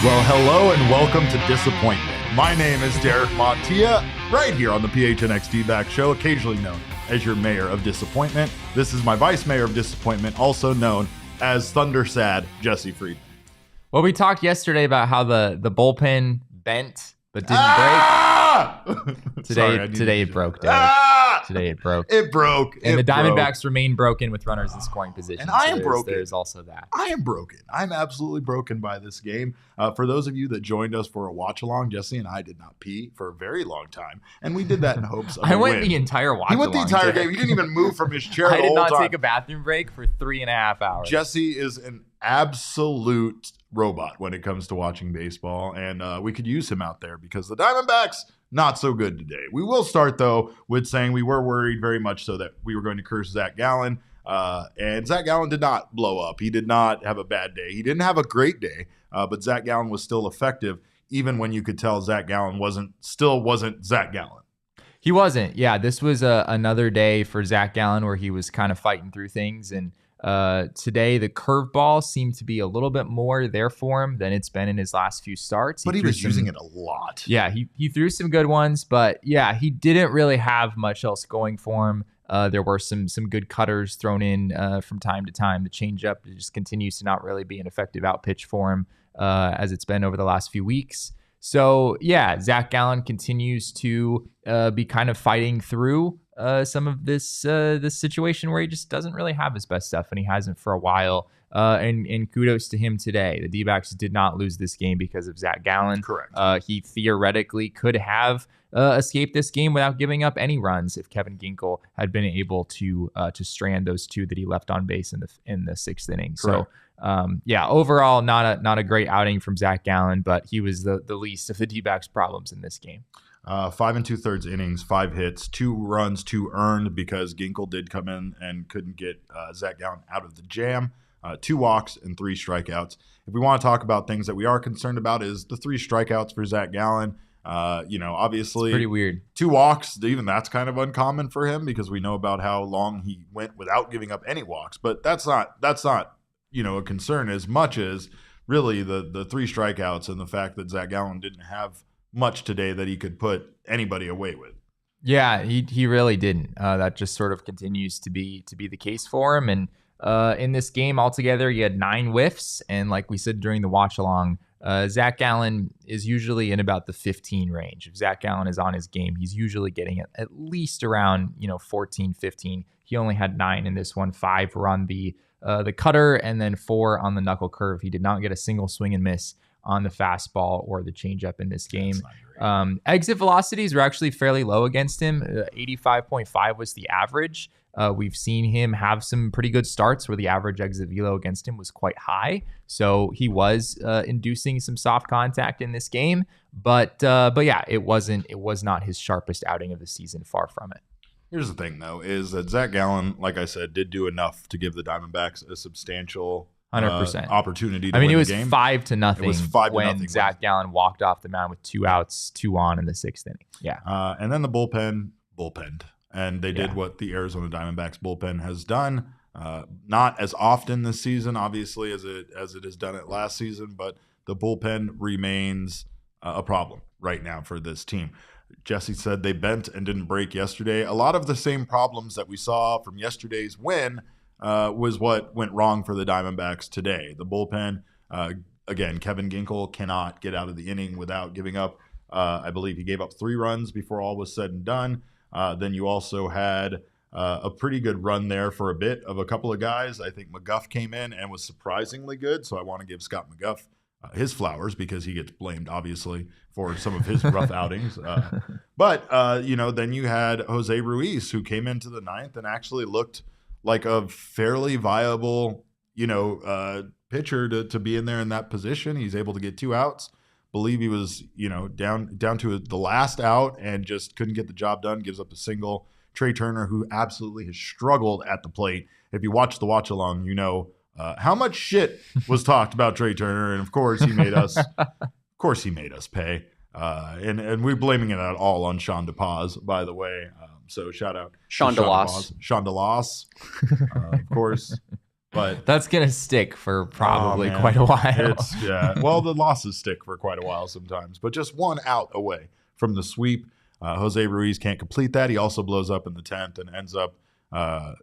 Well, hello and welcome to Disappointment. My name is Derek Montia, right here on the PHNX D-backs show, occasionally known as your mayor of disappointment. This is my vice mayor of disappointment, also known as Thunder Sad Jesse Friedman. Well, we talked yesterday about how the bullpen bent but didn't break. Today it broke, Derek. Today it broke. It broke. And the Diamondbacks remain broken with runners in scoring position. And I am broken. There's also that. I am broken. I'm absolutely broken by this game. For those of you that joined us for a watch-along, Jesse and I did not pee for a very long time. And we did that in hopes of I went win. the entire watch-along. He went the entire game. He didn't even move from his chair I the did whole not time. take a bathroom break for 3.5 hours. Jesse is an absolute robot when it comes to watching baseball, and we could use him out there because the Diamondbacks, not so good today. We will start, though, with saying we were worried very much so that we were going to curse Zac Gallen, and Zac Gallen did not blow up. He did not have a bad day. He didn't have a great day, but Zac Gallen was still effective, even when you could tell Zac Gallen wasn't Zac Gallen. He wasn't. Yeah, this was another day for Zac Gallen where he was kind of fighting through things, and today the curveball seemed to be a little bit more there for him than it's been in his last few starts. But he was using it a lot. Yeah, he threw some good ones, but yeah, he didn't really have much else going for him. There were some good cutters thrown in from time to time. The changeup just continues to not really be an effective out pitch for him as it's been over the last few weeks. So yeah, Zac Gallen continues to be kind of fighting through some of this situation where he just doesn't really have his best stuff, and he hasn't for a while. And kudos to him today. The D-backs did not lose this game because of Zac Gallen. Correct. He theoretically could have escaped this game without giving up any runs if Kevin Ginkel had been able to strand those two that he left on base in the sixth inning. Correct. So yeah, overall not a great outing from Zac Gallen, but he was the least of the D-backs problems in this game. 5 2/3 innings, 5 hits, 2 runs, 2 earned because Ginkel did come in and couldn't get Zac Gallen out of the jam. 2 walks and 3 strikeouts. If we want to talk about things that we are concerned about, is the 3 strikeouts for Zac Gallen. Obviously, it's pretty weird. 2 walks, even that's kind of uncommon for him because we know about how long he went without giving up any walks. But that's not a concern as much as really the 3 strikeouts and the fact that Zac Gallen didn't have much today that he could put anybody away with. Yeah, he really didn't. That just sort of continues to be the case for him. And in this game altogether, he had 9 whiffs. And like we said during the watch along, Zac Gallen is usually in about the 15 range. If Zac Gallen is on his game, he's usually getting at least around 14, 15. He only had 9 in this one. 5 were on the cutter and then 4 on the knuckle curve. He did not get a single swing and miss on the fastball or the changeup in this game. Exit velocities were actually fairly low against him. 85.5 was the average. We've seen him have some pretty good starts where the average exit velo against him was quite high. So he was inducing some soft contact in this game. But yeah, it was not his sharpest outing of the season. Far from it. Here's the thing, though, is that Zac Gallen, like I said, did do enough to give the Diamondbacks a substantial 100% opportunity to win it was the game. 5-0. It was 5-0 when Zac Gallen walked off the mound with 2 outs, 2 on in the 6th inning. Yeah. And then the bullpened. And they did what the Arizona Diamondbacks bullpen has done. Not as often this season, obviously, as it has done it last season, but the bullpen remains a problem right now for this team. Jesse said they bent and didn't break yesterday. A lot of the same problems that we saw from yesterday's win was what went wrong for the Diamondbacks today. The bullpen, again, Kevin Ginkel cannot get out of the inning without giving up. I believe he gave up 3 runs before all was said and done. Then you also had a pretty good run there for a bit of a couple of guys. I think McGough came in and was surprisingly good, so I want to give Scott McGough his flowers because he gets blamed, obviously, for some of his rough outings. But then you had Jose Ruiz, who came into the 9th and actually looked like a fairly viable, pitcher to be in there in that position. He's able to get 2 outs. Believe he was, down to the last out and just couldn't get the job done. Gives up a single. Trey Turner, who absolutely has struggled at the plate. If you watch the watch along, how much shit was talked about Trey Turner, and of course he made us. He made us pay. And we're blaming it all on Sean DePaz, by the way. So shout out Sean DeLoss. Sean DeLoss, of course. But that's going to stick for probably man, quite a while. Well, the losses stick for quite a while sometimes, but just one out away from the sweep. Jose Ruiz can't complete that. He also blows up in the 10th and ends up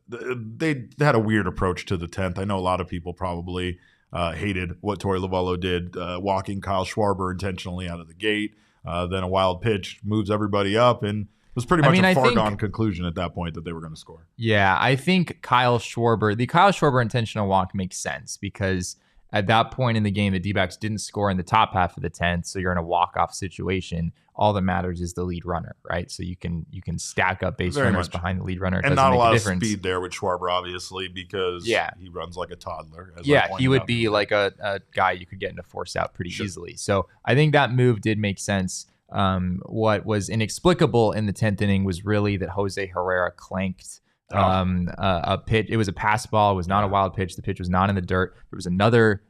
they had a weird approach to the 10th. I know a lot of people probably hated what Torey Lovullo did, walking Kyle Schwarber intentionally out of the gate. Then a wild pitch moves everybody up, and it was pretty much a foregone conclusion at that point that they were going to score. Yeah, I think the Kyle Schwarber intentional walk makes sense because at that point in the game, the D-backs didn't score in the top half of the 10th, so you're in a walk-off situation. All that matters is the lead runner, right? So you can stack up base runners behind the lead runner. And not a lot of speed there with Schwarber, obviously, because he runs like a toddler. He would be like a guy you could get into force out pretty easily. So I think that move did make sense. What was inexplicable in the 10th inning was really that Jose Herrera clanked a pitch. It was a pass ball. It was not a wild pitch. The pitch was not in the dirt. There was another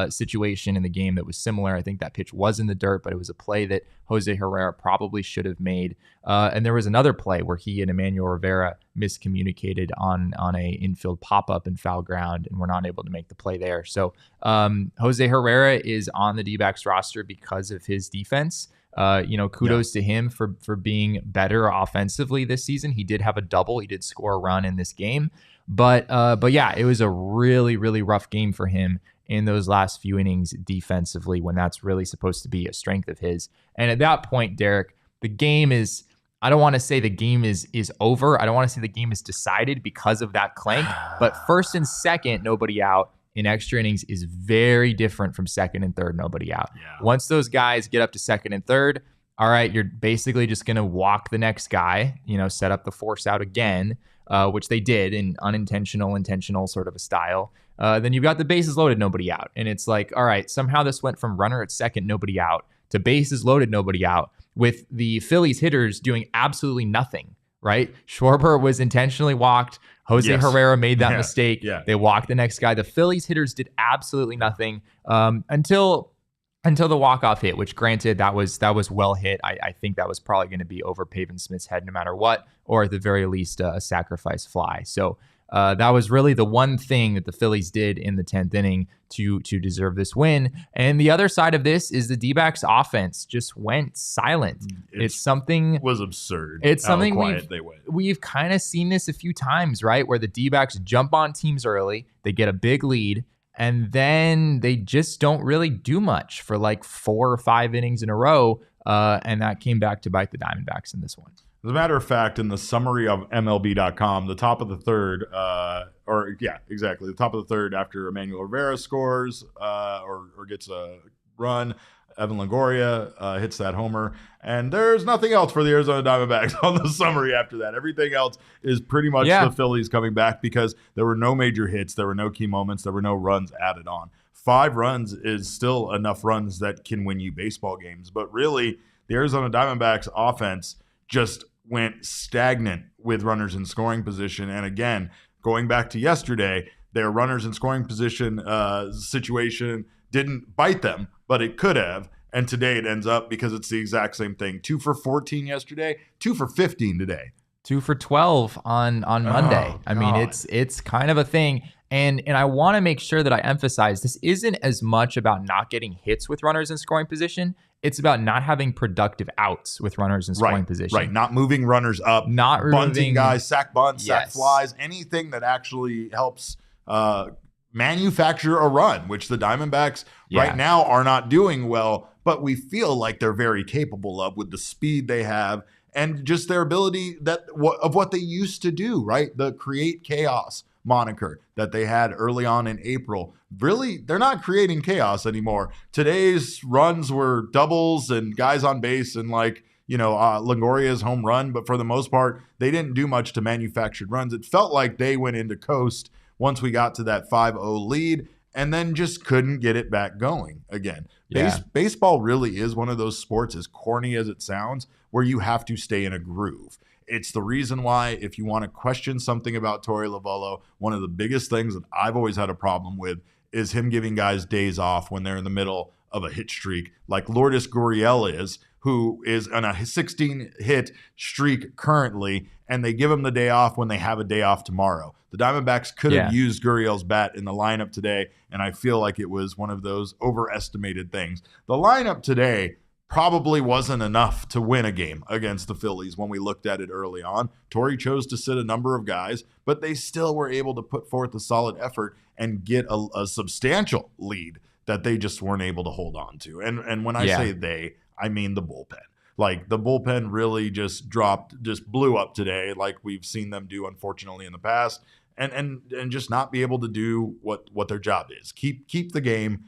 situation in the game that was similar. I think that pitch was in the dirt, but it was a play that Jose Herrera probably should have made. And there was another play where he and Emmanuel Rivera miscommunicated on a infield pop-up and foul ground and were not able to make the play there. So Jose Herrera is on the D-backs roster because of his defense. Kudos to him for being better offensively this season. He did have a double. He did score a run in this game. But yeah, it was a really, really rough game for him in those last few innings defensively when that's really supposed to be a strength of his. And at that point, Derek, the game is, I don't want to say the game is over. I don't want to say the game is decided because of that clank. But first and second, nobody out in extra innings is very different from second and third, nobody out. Yeah. Once those guys get up to second and third, all right, you're basically just going to walk the next guy, set up the force out again, which they did in intentional sort of a style. Then you've got the bases loaded, nobody out. And it's like, all right, somehow this went from runner at second, nobody out, to bases loaded, nobody out, with the Phillies hitters doing absolutely nothing, right? Schwarber was intentionally walked. Jose Herrera made that mistake. Yeah. They walked the next guy. The Phillies hitters did absolutely nothing until the walk-off hit, which granted, that was well hit. I think that was probably going to be over Pavin Smith's head no matter what, or at the very least a sacrifice fly. So that was really the one thing that the Phillies did in the 10th inning to deserve this win. And the other side of this is the D-backs offense just went silent. It was absurd. It's something we've kind of seen this a few times, right? Where the D-backs jump on teams early, they get a big lead, and then they just don't really do much for like 4 or 5 innings in a row. And that came back to bite the Diamondbacks in this one. As a matter of fact, in the summary of MLB.com, the top of the third, the top of the third after Emmanuel Rivera scores or gets a run, Evan Longoria hits that homer, and there's nothing else for the Arizona Diamondbacks on the summary after that. Everything else is pretty much the Phillies coming back because there were no major hits, there were no key moments, there were no runs added on. 5 runs is still enough runs that can win you baseball games, but really, the Arizona Diamondbacks offense just went stagnant with runners in scoring position. And again, going back to yesterday, their runners in scoring position situation didn't bite them, but it could have. And today it ends up because it's the exact same thing. 2 for 14 yesterday, 2 for 15 today. 2 for 12 on Monday. I mean, it's kind of a thing. And I want to make sure that I emphasize this isn't as much about not getting hits with runners in scoring position. It's about not having productive outs with runners in scoring position. Right, not moving runners up, not bunting guys, sack bunts, sack flies, anything that actually helps manufacture a run, which the Diamondbacks right now are not doing well, but we feel like they're very capable of with the speed they have and just their ability of what they used to do, right? The create chaos moniker that they had early on in April. Really, they're not creating chaos anymore. Today's runs were doubles and guys on base and Longoria's home run, but for the most part, they didn't do much to manufactured runs. It felt like they went into coast once we got to that 5-0 lead and then just couldn't get it back going again. Baseball really is one of those sports, as corny as it sounds, where you have to stay in a groove. It's the reason why, if you want to question something about Torey Lovullo, one of the biggest things that I've always had a problem with is him giving guys days off when they're in the middle of a hit streak, like Lourdes Gurriel is, who is on a 16-hit streak currently, and they give him the day off when they have a day off tomorrow. The Diamondbacks could have used Gurriel's bat in the lineup today, and I feel like it was one of those overestimated things. The lineup today probably wasn't enough to win a game against the Phillies when we looked at it early on. Torrey chose to sit a number of guys, but they still were able to put forth a solid effort and get a substantial lead that they just weren't able to hold on to. And when I say they, I mean the bullpen. Like, the bullpen really just blew up today, like we've seen them do, unfortunately, in the past, and just not be able to do what their job is. Keep the game.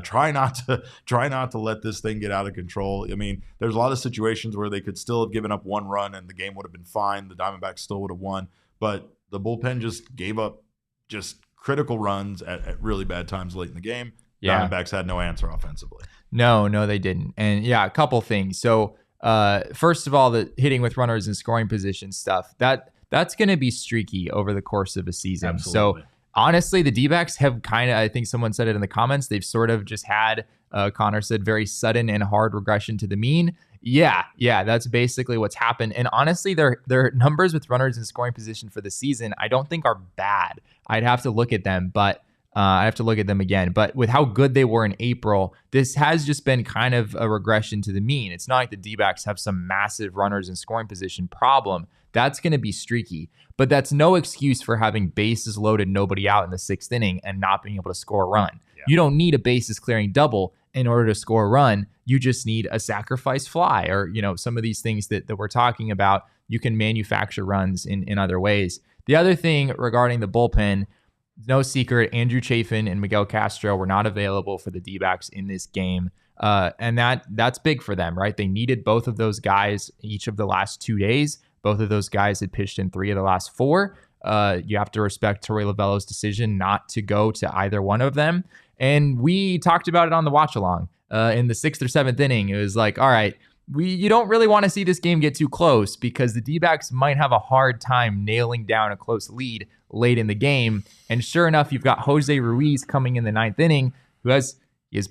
Try not to let this thing get out of control. I mean, there's a lot of situations where they could still have given up one run and the game would have been fine. The Diamondbacks still would have won, but the bullpen just gave up just critical runs at really bad times late in the game. Diamondbacks had no answer offensively. No, they didn't. And a couple things. So first of all, the hitting with runners in scoring position stuff, that's going to be streaky over the course of a season. Absolutely. So honestly, the D-backs have kind of, I think someone said it in the comments, they've sort of just had, Connor said, very sudden and hard regression to the mean. Yeah, that's basically what's happened. And honestly, their numbers with runners in scoring position for the season, I don't think are bad. I'd have to look at them, but I have to look at them again. But with how good they were in April, this has just been kind of a regression to the mean. It's not like the D-backs have some massive runners in scoring position problem. That's going to be streaky. But that's no excuse for having bases loaded, nobody out in the 6th inning and not being able to score a run. Yeah. You don't need a bases clearing double in order to score a run. You just need a sacrifice fly or, some of these things that we're talking about. You can manufacture runs in other ways. The other thing regarding the bullpen, no secret, Andrew Chafin and Miguel Castro were not available for the D-backs in this game. And that's big for them, right? They needed both of those guys each of the last 2 days. Both of those guys had pitched in 3 of the last 4. You have to respect Torey Lovullo's decision not to go to either one of them. And we talked about it on the watch along in the 6th or 7th inning. It was like, all right, you don't really want to see this game get too close because the D-backs might have a hard time nailing down a close lead late in the game. And sure enough, you've got Jose Ruiz coming in the 9th inning, who has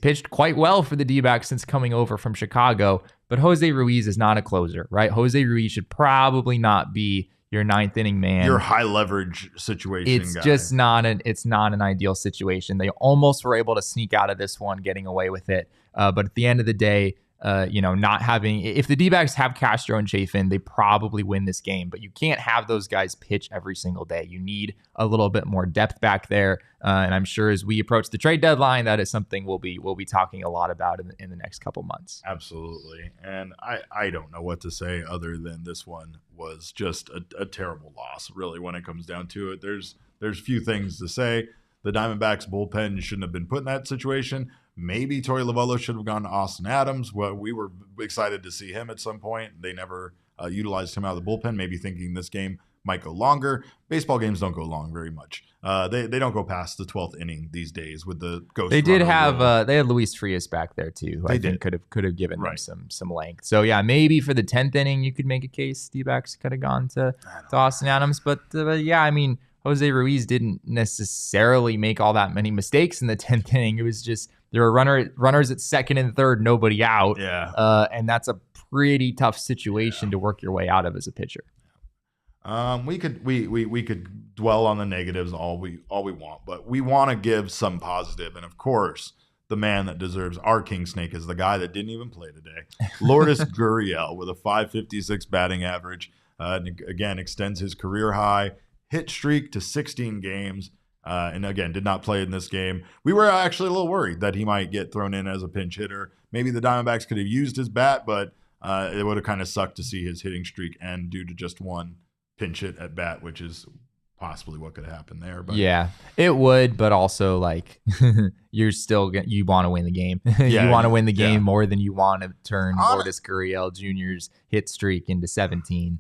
pitched quite well for the D-backs since coming over from Chicago. But Jose Ruiz is not a closer, right? Jose Ruiz should probably not be your 9th inning man. Your high leverage situation It's guy. Just not an ideal situation. They almost were able to sneak out of this one, getting away with it. But at the end of the day, not having, if the D-backs have Castro and Chafin, they probably win this game, but you can't have those guys pitch every single day. You need a little bit more depth back there. And I'm sure as we approach the trade deadline, that is something we'll be talking a lot about in the next couple months. Absolutely. And I don't know what to say other than this one was just a terrible loss, really, when it comes down to it. There's few things to say. The Diamondbacks bullpen shouldn't have been put in that situation. Maybe Torey Lovullo should have gone to Austin Adams. Well, we were excited to see him at some point. They never utilized him out of the bullpen, maybe thinking this game might go longer. Baseball games don't go long very much. They don't go past the 12th inning these days with the ghost. They did have they had Luis Frias back there too, who I think could have given right. them some length. So yeah, maybe for the 10th inning you could make a case D-backs could have gone to Austin Adams, but yeah, I mean Jose Ruiz didn't necessarily make all that many mistakes in the 10th inning. It was just there were runners at 2nd and 3rd, nobody out. Yeah. And that's a pretty tough situation to work your way out of as a pitcher. We could dwell on the negatives all we want, but we want to give some positive. And of course, the man that deserves our king snake is the guy that didn't even play today. Lourdes Gurriel with a .556 batting average. Again, extends his career high hit streak to 16 games. And again, did not play in this game. We were actually a little worried that he might get thrown in as a pinch hitter. Maybe the Diamondbacks could have used his bat, but it would have kind of sucked to see his hitting streak end due to just one pinch hit at bat, which is possibly what could have happened there. But yeah, it would, but also like you want to win the game. You want to win the game more than you want to turn Lourdes Gurriel Jr.'s hit streak into 17.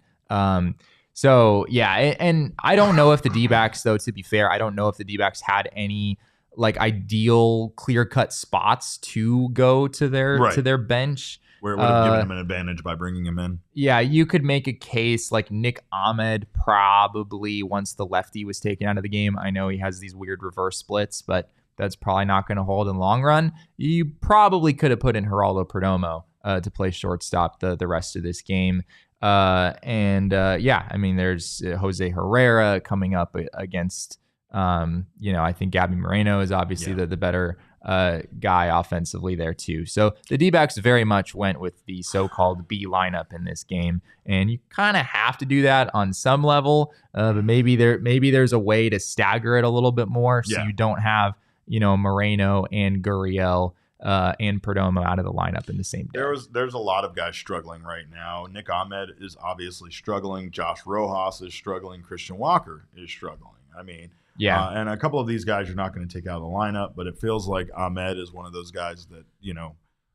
So yeah, and I don't know if the D-backs, though, to be fair, I don't know if the D-backs had any like ideal clear-cut spots to go to their bench. Where it would have given him an advantage by bringing him in. Yeah, you could make a case like Nick Ahmed probably once the lefty was taken out of the game. I know he has these weird reverse splits, but that's probably not going to hold in the long run. You probably could have put in Geraldo Perdomo to play shortstop the rest of this game. I mean, there's Jose Herrera coming up against, I think Gabby Moreno is obviously the better guy offensively there too. So the D-backs very much went with the so-called B lineup in this game, and you kind of have to do that on some level. But maybe there's a way to stagger it a little bit more, so you don't have Moreno and Gurriel and Perdomo out of the lineup in the same day. There's a lot of guys struggling right now. Nick Ahmed is obviously struggling. Josh Rojas is struggling. Christian Walker is struggling. I mean, and a couple of these guys you're not going to take out of the lineup, but it feels like Ahmed is one of those guys that,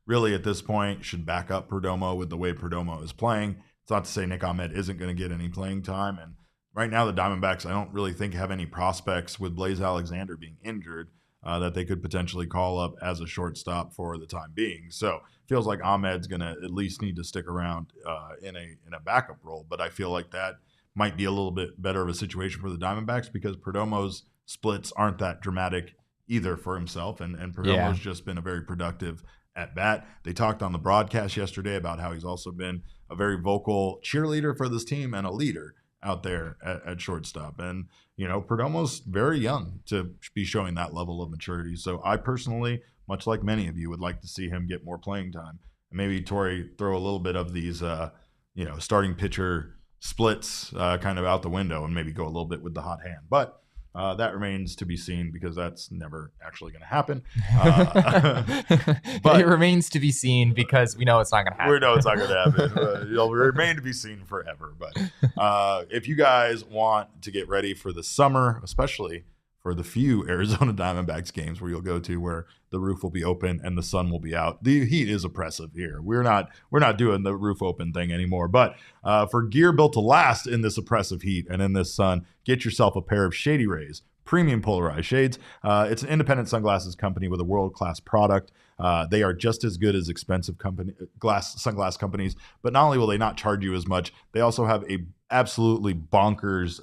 really at this point should back up Perdomo with the way Perdomo is playing. It's not to say Nick Ahmed isn't going to get any playing time. And right now the Diamondbacks, I don't really think have any prospects with Blaze Alexander being injured that they could potentially call up as a shortstop for the time being. So it feels like Ahmed's going to at least need to stick around in a backup role. But I feel like that might be a little bit better of a situation for the Diamondbacks because Perdomo's splits aren't that dramatic either for himself. And Perdomo's just been a very productive at bat. They talked on the broadcast yesterday about how he's also been a very vocal cheerleader for this team and a leader out there at shortstop. And, Perdomo's very young to be showing that level of maturity. So I personally, much like many of you, would like to see him get more playing time. And maybe Torrey throw a little bit of these, starting pitcher splits kind of out the window and maybe go a little bit with the hot hand. But that remains to be seen because that's never actually going to happen. But it remains to be seen because we know it's not going to happen. We know it's not going to happen. It'll remain to be seen forever. But if you guys want to get ready for the summer, especially for the few Arizona Diamondbacks games where you'll go to where the roof will be open and the sun will be out. The heat is oppressive here. We're not doing the roof open thing anymore. But for gear built to last in this oppressive heat and in this sun, get yourself a pair of Shady Rays premium polarized shades. It's an independent sunglasses company with a world-class product. They are just as good as expensive sunglass companies, but not only will they not charge you as much, they also have a absolutely bonkers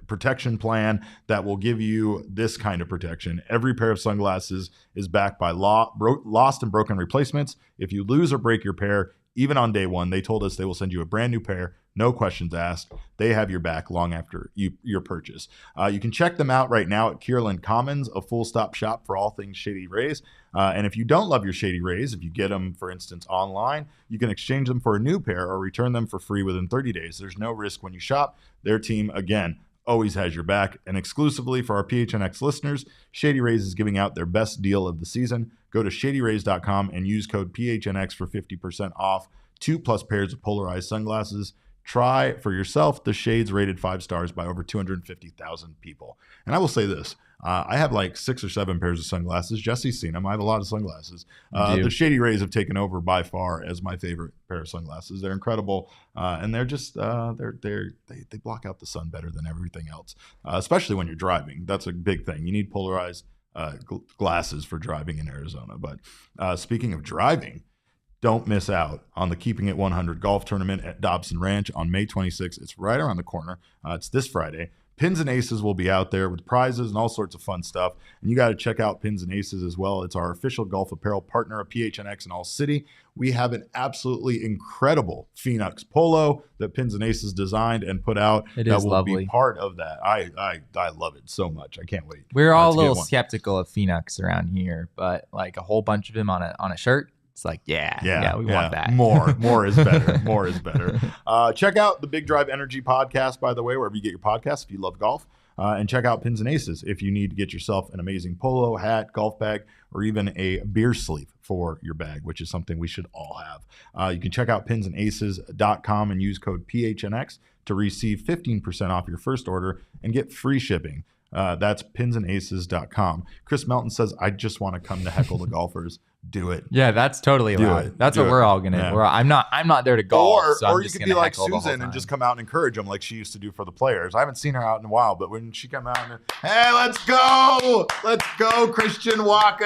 protection plan that will give you this kind of protection. Every pair of sunglasses is backed by lost and broken replacements. If you lose or break your pair, even on day one, they told us they will send you a brand new pair, no questions asked. They have your back long after your purchase. You can check them out right now at Kierland Commons, a full-stop shop for all things Shady Rays. And if you don't love your Shady Rays, if you get them, for instance, online, you can exchange them for a new pair or return them for free within 30 days. There's no risk when you shop. Their team, again, always has your back. And exclusively for our PHNX listeners, Shady Rays is giving out their best deal of the season. Go to shadyrays.com and use code PHNX for 50% off 2+ pairs of polarized sunglasses. Try for yourself the shades rated 5 stars by over 250,000 people. And I will say this. I have like 6 or 7 pairs of sunglasses. Jesse's seen them. I have a lot of sunglasses. The Shady Rays have taken over by far as my favorite pair of sunglasses. They're incredible, and they're just they block out the sun better than everything else, especially when you're driving. That's a big thing. You need polarized glasses for driving in Arizona. But speaking of driving, don't miss out on the Keeping It 100 golf tournament at Dobson Ranch on May 26th. It's right around the corner. It's this Friday. Pins and Aces will be out there with prizes and all sorts of fun stuff. And you got to check out Pins and Aces as well. It's our official golf apparel partner of PHNX and ALLCITY. We have an absolutely incredible Phoenix polo that Pins and Aces designed and put out. It that is will lovely. Be part of that. I love it so much. I can't wait. We're all a little skeptical of Phoenix around here, but like a whole bunch of them on a shirt. It's like, we want that. More is better. More is better. Check out the Big Drive Energy podcast, by the way, wherever you get your podcasts if you love golf. And check out Pins and Aces if you need to get yourself an amazing polo, hat, golf bag, or even a beer sleeve for your bag, which is something we should all have. You can check out pinsandaces.com and use code PHNX to receive 15% off your first order and get free shipping. That's pinsandaces.com. Chris Melton says, I just want to come to heckle the golfers. Do it. Yeah, that's totally allowed. That's what we're all gonna. Yeah. I'm not there to golf. Or you could be like Susan and just come out and encourage them, like she used to do for the players. I haven't seen her out in a while, but when she come out and hey, let's go, Christian Walker.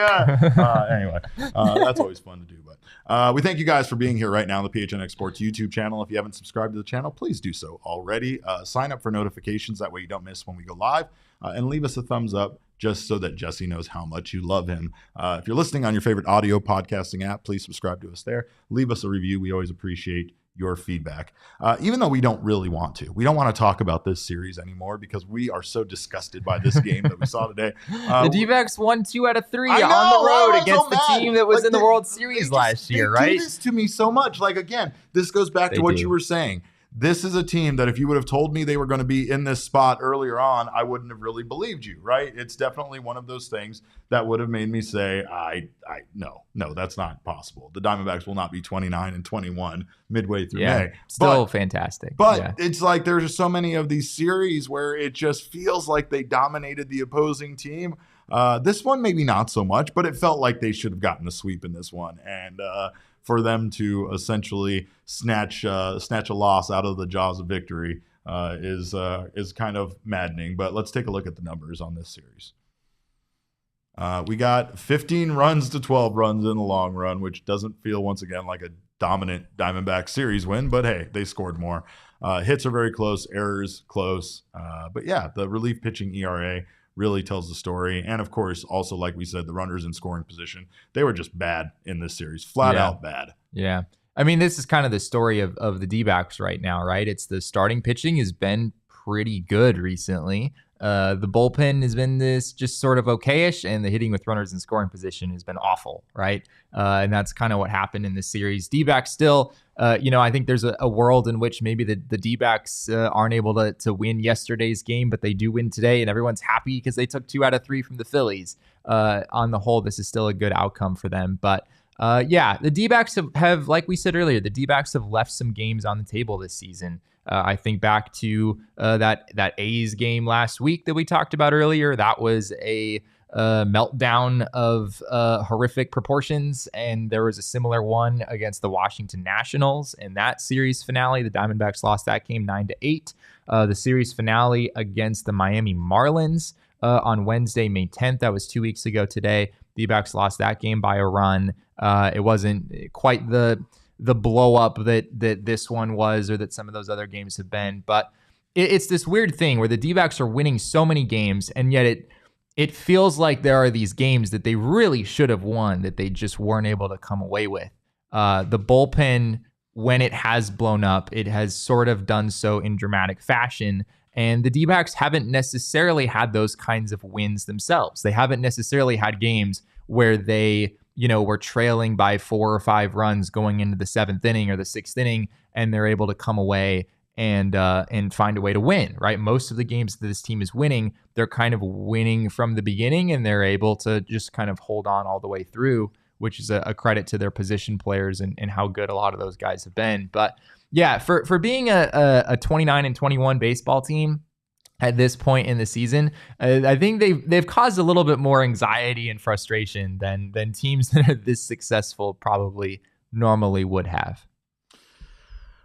Anyway, that's always fun to do. But we thank you guys for being here right now on the PHNX Sports YouTube channel. If you haven't subscribed to the channel, please do so already. Sign up for notifications that way you don't miss when we go live, and leave us a thumbs up. just so that Jesse knows how much you love him. If you're listening on your favorite audio podcasting app, please subscribe to us there. Leave us a review. We always appreciate your feedback, even though we don't really want to. We don't want to talk about this series anymore because we are so disgusted by this game that we saw today. The D-backs won 2 out of 3 on the road against the team that was in the World Series last year, right? They do this to me so much. Like, again, this goes back to what you were saying. This is a team that if you would have told me they were going to be in this spot earlier on, I wouldn't have really believed you, right? It's definitely one of those things that would have made me say, no, that's not possible. The Diamondbacks will not be 29-21 midway through May. Still fantastic. But it's like there's just so many of these series where it just feels like they dominated the opposing team. This one, maybe not so much, but it felt like they should have gotten a sweep in this one. And for them to essentially snatch a loss out of the jaws of victory is kind of maddening. But let's take a look at the numbers on this series. We got 15 runs to 12 runs in the long run, which doesn't feel, once again, like a dominant Diamondback series win. But, hey, they scored more. Hits are very close. Errors, close. But, yeah, the relief pitching ERA really tells the story. And, of course, also, like we said, the runners in scoring position, they were just bad in this series. Flat out bad. Yeah. I mean, this is kind of the story of the D-backs right now, right? It's the starting pitching has been pretty good recently. The bullpen has been this just sort of okayish, and the hitting with runners in scoring position has been awful, right? And that's kind of what happened in this series. D-backs still, I think there's a world in which maybe the D-backs aren't able to win yesterday's game, but they do win today, and everyone's happy because they took 2 out of 3 from the Phillies. On the whole, this is still a good outcome for them. But the D-backs have, like we said earlier, the D-backs have left some games on the table this season. I think back to that A's game last week that we talked about earlier. That was a meltdown of horrific proportions, and there was a similar one against the Washington Nationals in that series finale. The Diamondbacks lost that game 9-8. The series finale against the Miami Marlins on Wednesday, May 10th. That was 2 weeks ago today. The D-backs lost that game by a run. It wasn't quite the blow up that this one was, or that some of those other games have been. But it's this weird thing where the D-backs are winning so many games, and yet it feels like there are these games that they really should have won that they just weren't able to come away with. The bullpen, when it has blown up, it has sort of done so in dramatic fashion. And the D-backs haven't necessarily had those kinds of wins themselves. They haven't necessarily had games where they were trailing by 4 or 5 runs going into the 7th inning or the 6th inning, and they're able to come away and find a way to win, right? Most of the games that this team is winning, they're kind of winning from the beginning, and they're able to just kind of hold on all the way through, which is a credit to their position players and how good a lot of those guys have been. But yeah, for being a 29-21 baseball team at this point in the season, I think they've caused a little bit more anxiety and frustration than teams that are this successful probably normally would have.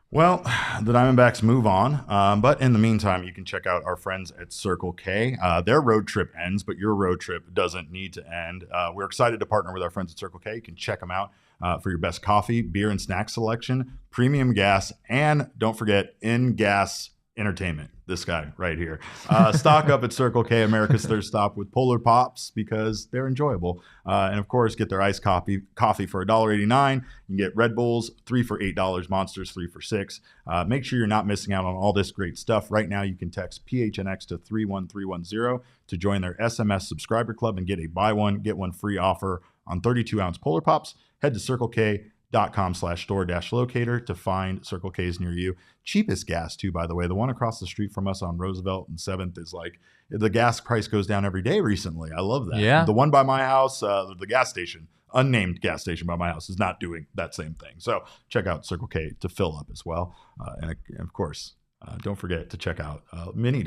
Well, the Diamondbacks move on, but in the meantime, you can check out our friends at Circle K. Their road trip ends, but your road trip doesn't need to end. We're excited to partner with our friends at Circle K. You can check them out for your best coffee, beer, and snack selection, premium gas, and don't forget in-gas entertainment. This guy right here. Stock up at Circle K, America's third stop, with Polar Pops because they're enjoyable. And of course, get their iced coffee for $1.89. You can get Red Bulls 3 for $8, Monsters 3 for $6. Make sure you're not missing out on all this great stuff. Right now, you can text PHNX to 31310 to join their SMS subscriber club and get a buy one, get one free offer on 32-ounce Polar Pops. Head to circlek.com/store-locator to find Circle K's near you. Cheapest gas too, by the way. The one across the street from us on Roosevelt and 7th is like, the gas price goes down every day recently. I love that. Yeah. The one by my house, the gas station, unnamed gas station by my house, is not doing that same thing. So check out Circle K to fill up as well. And of course, don't forget to check out Tiny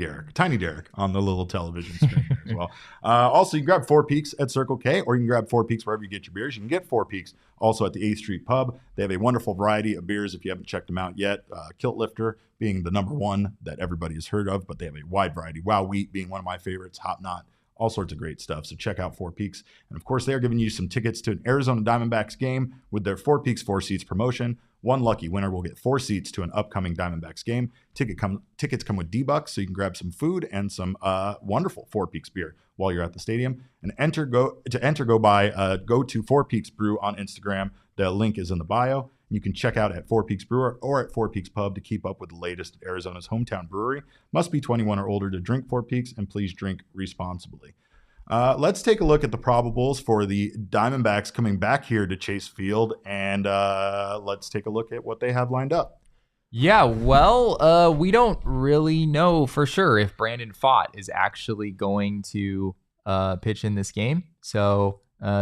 Derek on the little television screen there as well. Also, you can grab Four Peaks at Circle K, or you can grab Four Peaks wherever you get your beers. You can get Four Peaks also at the 8th Street Pub. They have a wonderful variety of beers if you haven't checked them out yet. Kilt Lifter being the number one that everybody has heard of, but they have a wide variety. Wow Wheat being one of my favorites, Hop Knot, all sorts of great stuff. So check out Four Peaks. And of course, they are giving you some tickets to an Arizona Diamondbacks game with their Four Peaks 4 Seats promotion. One lucky winner will get 4 seats to an upcoming Diamondbacks game. Tickets come with D-backs, so you can grab some food and some wonderful Four Peaks beer while you're at the stadium. And go to Four Peaks Brew on Instagram. The link is in the bio. You can check out at Four Peaks Brewer or at Four Peaks Pub to keep up with the latest at Arizona's hometown brewery. Must be 21 or older to drink Four Peaks, and please drink responsibly. Let's take a look at the probables for the Diamondbacks coming back here to Chase Field, and let's take a look at what they have lined up. Yeah, well, we don't really know for sure if Brandon Pfaadt is actually going to pitch in this game. So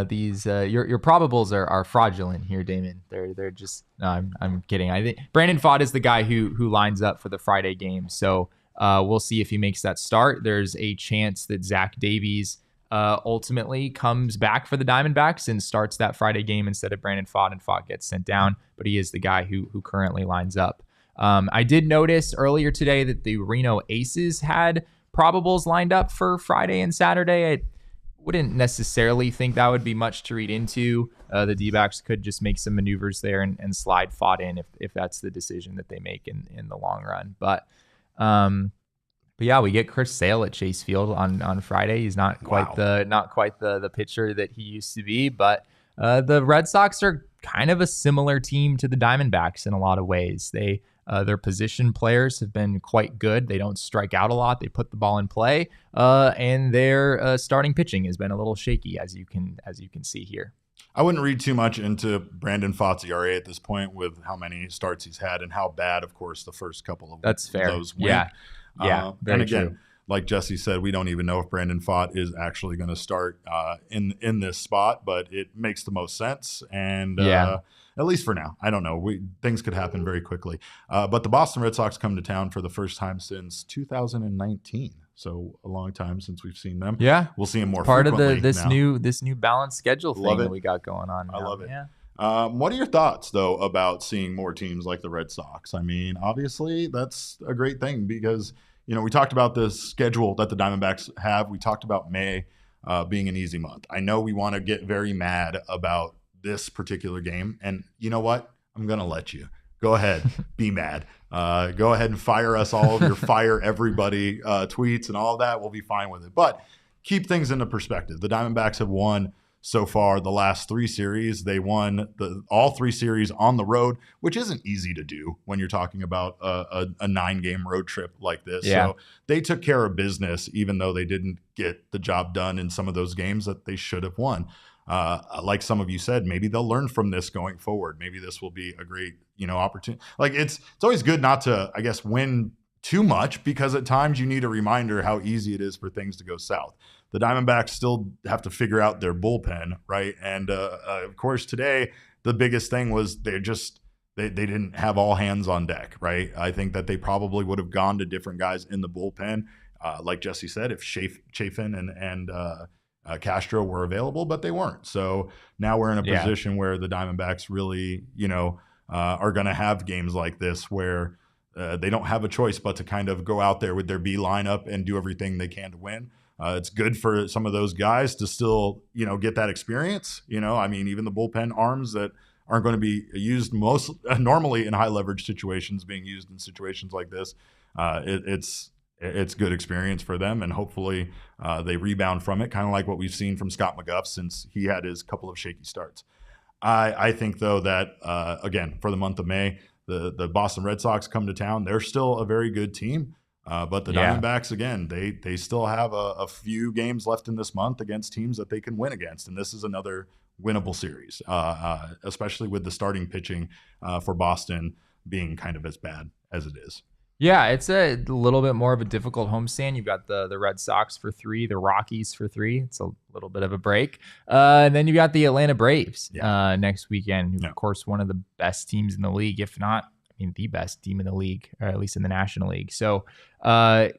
these your probables are fraudulent here, Damon. They're just no, I'm kidding. I think Brandon Pfaadt is the guy who lines up for the Friday game. So we'll see if he makes that start. There's a chance that Zach Davies ultimately comes back for the Diamondbacks and starts that Friday game instead of Brandon Pfaadt, and Pfaadt gets sent down, but he is the guy who currently lines up. I did notice earlier today that the Reno Aces had probables lined up for Friday and Saturday. I wouldn't necessarily think that would be much to read into. The D-backs could just make some maneuvers there and slide Pfaadt in if that's the decision that they make in the long run. But yeah, we get Chris Sale at Chase Field on Friday. He's not quite the pitcher that he used to be, but the Red Sox are kind of a similar team to the Diamondbacks in a lot of ways. Their position players have been quite good. They don't strike out a lot. They put the ball in play, and their starting pitching has been a little shaky, as you can see here. I wouldn't read too much into Brandon Pfaadt's ERA at this point with how many starts he's had and how bad, of course, the first couple of That's fair. those went. Yeah, and again, true. Like Jesse said, we don't even know if Brandon Pfaadt is actually going to start in this spot, but it makes the most sense. And at least for now, I don't know. Things could happen very quickly. But the Boston Red Sox come to town for the first time since 2019. So a long time since we've seen them. Yeah, we'll see them more part frequently of this now. new balanced schedule thing that we got going on. I love it. Yeah. What are your thoughts, though, about seeing more teams like the Red Sox? I mean, obviously, that's a great thing because, we talked about the schedule that the Diamondbacks have. We talked about May being an easy month. I know we want to get very mad about this particular game. And you know what? I'm going to let you. Go ahead. Be mad. Go ahead and fire us all of your fire everybody tweets and all of that. We'll be fine with it. But keep things into perspective. The Diamondbacks have won so far the last 3 series. They won all 3 series on the road, which isn't easy to do when you're talking about a 9-game road trip like this. Yeah. So they took care of business, even though they didn't get the job done in some of those games that they should have won. Like some of you said, maybe they'll learn from this going forward. Maybe this will be a great, opportunity. Like it's always good not to, I guess, win too much, because at times you need a reminder how easy it is for things to go south. The Diamondbacks still have to figure out their bullpen, right? And of course, today the biggest thing was they didn't have all hands on deck, right? I think that they probably would have gone to different guys in the bullpen, like Jesse said, if Chafin and Castro were available, but they weren't. So now we're in a position where the Diamondbacks really, are going to have games like this where they don't have a choice but to kind of go out there with their B lineup and do everything they can to win. It's good for some of those guys to still, get that experience. I mean, even the bullpen arms that aren't going to be used normally in high leverage situations being used in situations like this. It's good experience for them, and hopefully they rebound from it, kind of like what we've seen from Scott McGuff since he had his couple of shaky starts. I think, though, that, again, for the month of May, the Boston Red Sox come to town. They're still a very good team. But the Diamondbacks, again, they still have a few games left in this month against teams that they can win against. And this is another winnable series, especially with the starting pitching for Boston being kind of as bad as it is. Yeah, it's a little bit more of a difficult homestand. You've got the Red Sox for 3, the Rockies for 3. It's a little bit of a break. And then you got the Atlanta Braves next weekend, who, of course, one of the best teams in the league, if not, the best team in the league, or at least in the National League. So, I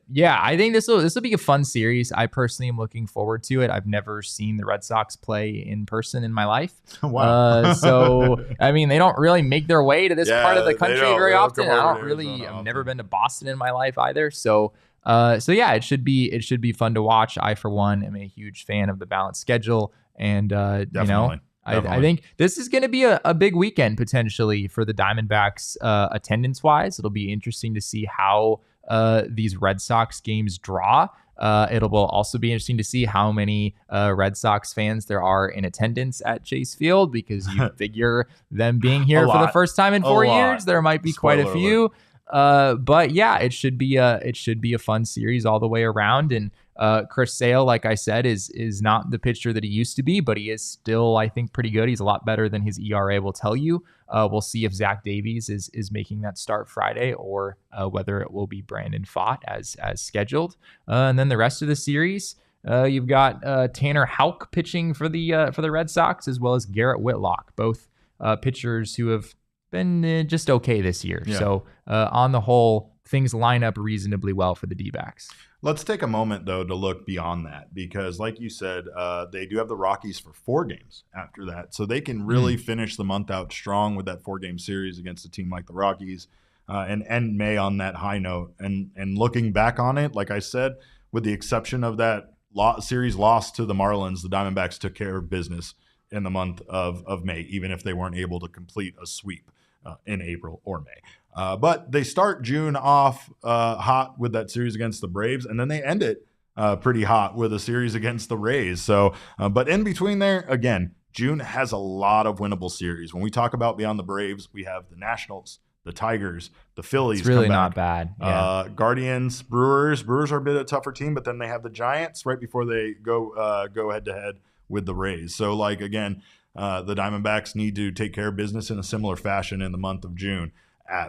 think this will be a fun series. I personally am looking forward to it. I've never seen the Red Sox play in person in my life. Wow. They don't really make their way to this part of the country very often. I've never been to Boston in my life either. So it should be fun to watch. I, for one, am a huge fan of the balanced schedule, and I think this is going to be a big weekend potentially for the Diamondbacks attendance-wise. It'll be interesting to see how these Red Sox games draw. It will also be interesting to see how many Red Sox fans there are in attendance at Chase Field, because you figure them being here for the first time in 4 years, there might be quite a few. But yeah, it should be a fun series all the way around. And Chris Sale, like I said, is not the pitcher that he used to be, but he is still, I think, pretty good. He's a lot better than his ERA will tell you. We'll see if Zach Davies is making that start Friday, or whether it will be Brandon Pfaadt as scheduled. And then the rest of the series, you've got Tanner Houck pitching for the Red Sox, as well as Garrett Whitlock, both pitchers who have been just okay this year. Yeah. So on the whole, things line up reasonably well for the D-backs. Let's take a moment, though, to look beyond that, because like you said, they do have the Rockies for 4 games after that. So they can really finish the month out strong with that 4-game series against a team like the Rockies and end May on that high note. And looking back on it, like I said, with the exception of that series loss to the Marlins, the Diamondbacks took care of business in the month of May, even if they weren't able to complete a sweep in April or May. But they start June off hot with that series against the Braves, and then they end it pretty hot with a series against the Rays. So, but in between there, again, June has a lot of winnable series. When we talk about beyond the Braves, we have the Nationals, the Tigers, the Phillies. It's really not bad. Yeah. Guardians, Brewers. Brewers are a bit of a tougher team, but then they have the Giants right before they go head to head with the Rays. So, like, again, the Diamondbacks need to take care of business in a similar fashion in the month of June.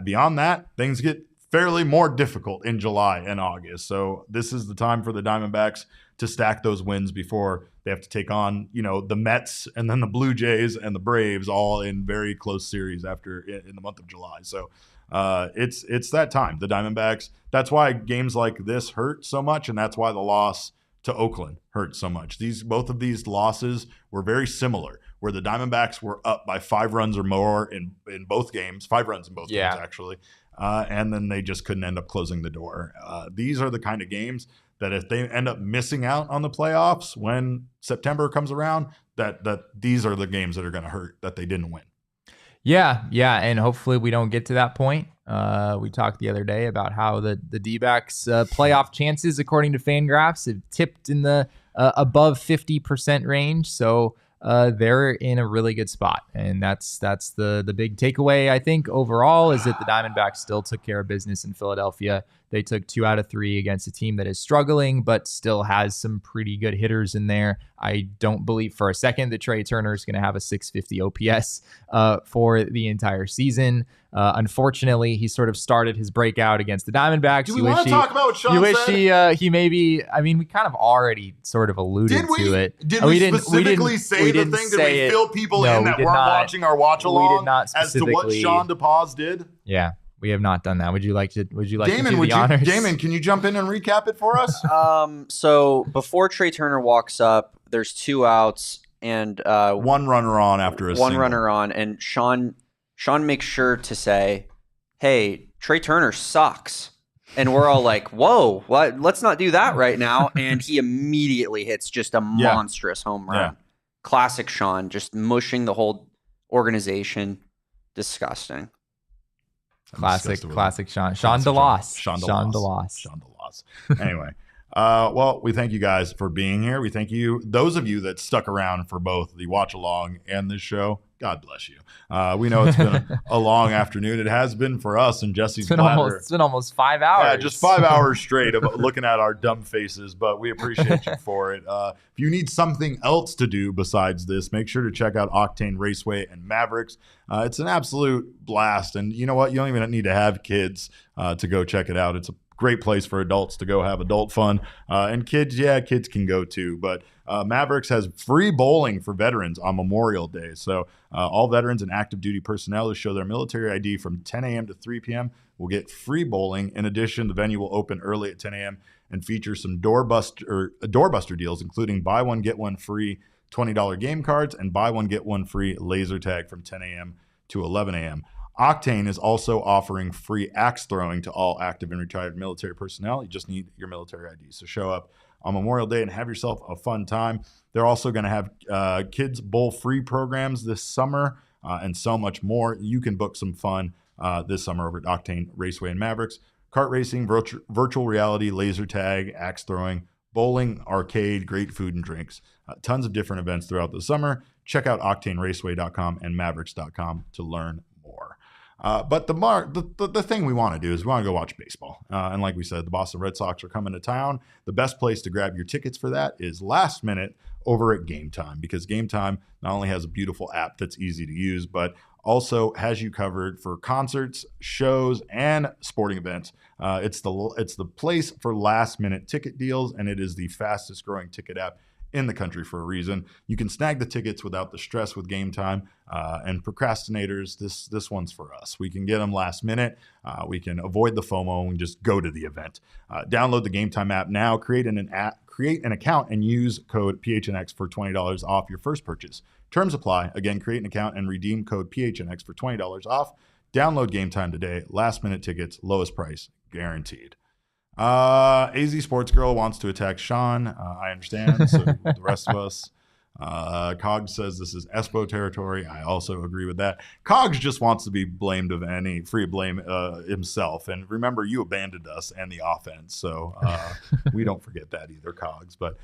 Beyond that, things get fairly more difficult in July and August. So this is the time for the Diamondbacks to stack those wins before they have to take on, the Mets and then the Blue Jays and the Braves, all in very close series in the month of July. So it's that time. The Diamondbacks, that's why games like this hurt so much, and that's why the loss to Oakland hurt so much. Both of these losses were very similar, where the Diamondbacks were up by 5 runs or more in both games, 5 runs in both games, actually. And then they just couldn't end up closing the door. These are the kind of games that if they end up missing out on the playoffs when September comes around, that these are the games that are going to hurt that they didn't win. Yeah. And hopefully we don't get to that point. We talked the other day about how the D-backs playoff chances, according to Fangraphs, have tipped in the above 50% range. So they're in a really good spot. And that's the big takeaway, I think, overall, is that the Diamondbacks still took care of business in Philadelphia. They took 2 out of 3 against a team that is struggling, but still has some pretty good hitters in there. I don't believe for a second that Trey Turner is going to have a 650 OPS for the entire season. Unfortunately, he sort of started his breakout against the Diamondbacks. Do we want to talk about what Sean said? You wish he maybe, I mean, we kind of already sort of alluded to it. Did we specifically say the thing? Did we fill people in that weren't watching our watch along as to what Sean DePaz did? Yeah. We have not done that. Would you like to do the honors? Damon, can you jump in and recap it for us? So before Trey Turner walks up, there's 2 outs and 1 runner on after a one single. runner on, and Sean makes sure to say, "Hey, Trey Turner sucks," and we're all like, "Whoa, what? Let's not do that right now." And he immediately hits just a monstrous home run. Yeah. Classic Sean, just mushing the whole organization. Disgusting. Classic Sean. Sean DeLoss. Anyway, well, we thank you guys for being here. We thank you, those of you that stuck around for both the watch along and this show. God bless you. We know it's been a long afternoon. It has been for us and Jesse's bladder. It's been almost 5 hours. Yeah, just 5 hours straight of looking at our dumb faces, but we appreciate you for it. If you need something else to do besides this, make sure to check out Octane Raceway and Mavericks. It's an absolute blast, and you know what? You don't even need to have kids to go check it out. It's a great place for adults to go have adult fun. And kids can go too. But Mavericks has free bowling for veterans on Memorial Day. So all veterans and active duty personnel who show their military ID from 10 a.m. to 3 p.m. will get free bowling. In addition, the venue will open early at 10 a.m. and feature some doorbuster deals, including buy one, get one free $20 game cards and buy one, get one free laser tag from 10 a.m. to 11 a.m. Octane is also offering free axe throwing to all active and retired military personnel. You just need your military ID. So show up on Memorial Day and have yourself a fun time. They're also going to have kids bowl free programs this summer and so much more. You can book some fun this summer over at Octane Raceway and Mavericks. Kart racing, virtual reality, laser tag, axe throwing, bowling, arcade, great food and drinks. Tons of different events throughout the summer. Check out octaneraceway.com and mavericks.com to learn more. But the thing we want to do is we want to go watch baseball. And like we said, the Boston Red Sox are coming to town. The best place to grab your tickets for that is last minute over at Game Time, because Game Time not only has a beautiful app that's easy to use, but also has you covered for concerts, shows, and sporting events. It's the place for last minute ticket deals, and it is the fastest growing ticket app in the country for a reason. You can snag the tickets without the stress with Game Time. And procrastinators, this one's for us. We can get them last minute. We can avoid the FOMO and just go to the event. Download the Game Time app now. Create an account and use code PHNX for $20 off your first purchase. Terms apply. Again, create an account and redeem code PHNX for $20 off. Download Game Time today. Last minute tickets, lowest price, guaranteed. AZ Sports Girl wants to attack Sean. I understand. So the rest of us. Cogs says this is Espo territory. I also agree with that. Cogs just wants to be blamed of any free blame himself. And remember, you abandoned us and the offense. So we don't forget that either, Cogs. But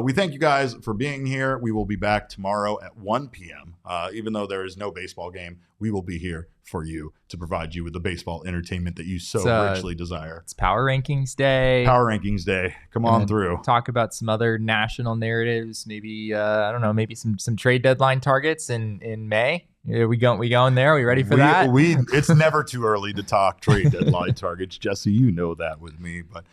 we thank you guys for being here. We will be back tomorrow at 1 p.m. Even though there is no baseball game, we will be here for you to provide you with the baseball entertainment that you so richly desire. It's Power Rankings Day. Power Rankings Day. Come on through. Talk about some other national narratives. Maybe I don't know. Maybe some trade deadline targets in May. We going there? Are we ready for that? It's never too early to talk trade deadline targets. Jesse, you know that with me. But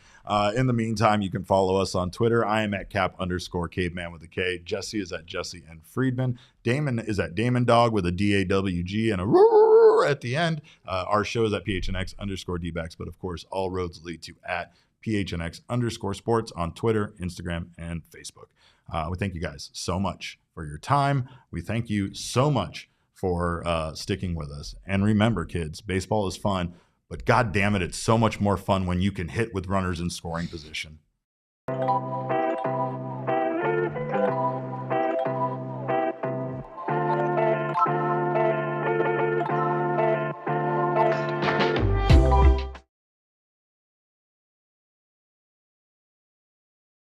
in the meantime, you can follow us on Twitter. I am at cap_caveman with a K. Jesse is at Jesse and Friedman. Damon is at Damon Dog with a DAWG and a roar at the end. Our show is at PHNX D-backs. But of course, all roads lead to at PHNX_sports on Twitter, Instagram, and Facebook. We thank you guys so much for your time. We thank you so much for sticking with us. And remember, kids, baseball is fun, but God damn it, it's so much more fun when you can hit with runners in scoring position.